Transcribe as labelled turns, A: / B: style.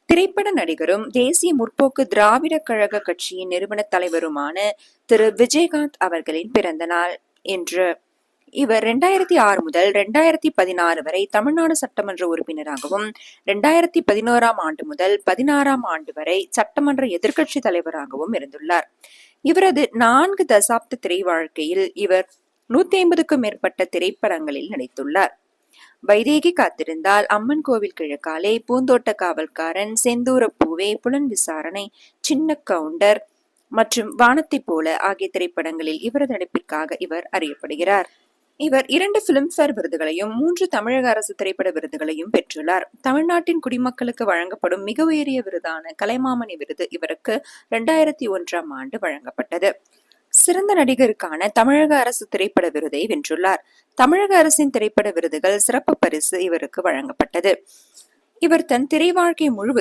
A: திரைப்பட நடிகரும் தேசிய முற்போக்கு திராவிட கழக கட்சியின் நிறுவன தலைவருமான திரு விஜயகாந்த் அவர்களின் பிறந்த நாள் என்று. இவர் 2006 முதல் 2016 வரை தமிழ்நாடு சட்டமன்ற உறுப்பினராகவும், 2011ஆம் ஆண்டு முதல் 16ஆம் ஆண்டு வரை சட்டமன்ற எதிர்க்கட்சி தலைவராகவும் இருந்துள்ளார். இவரது 4 தசாப்த திரை வாழ்க்கையில் இவர் 150க்கும் மேற்பட்ட திரைப்படங்களில் நடித்துள்ளார். வைதேகி காத்திருந்தால், அம்மன் கோவில் கிழக்காலே, பூந்தோட்ட காவல்காரன், செந்தூரப்பூவே, புலன் விசாரணை, சின்ன கவுண்டர் மற்றும் வானத்தை போல ஆகிய திரைப்படங்களில் இவரது நடிப்பிற்காக இவர் அறியப்படுகிறார். இவர் 2 பிலிம்பேர் விருதுகளையும் 3 தமிழக அரசு திரைப்பட விருதுகளையும் பெற்றுள்ளார். தமிழ்நாட்டின் குடிமக்களுக்கு வழங்கப்படும் மிக உயரிய விருதான கலைமாமணி விருது இவருக்கு 2001ஆம் ஆண்டு வழங்கப்பட்டது. சிறந்த நடிகருக்கான தமிழக அரசு திரைப்பட விருதை வென்றுள்ளார். தமிழக அரசின் திரைப்பட விருதுகள் சிறப்பு பரிசு இவருக்கு வழங்கப்பட்டது. இவர் தன் திரை வாழ்க்கை முழுவதும்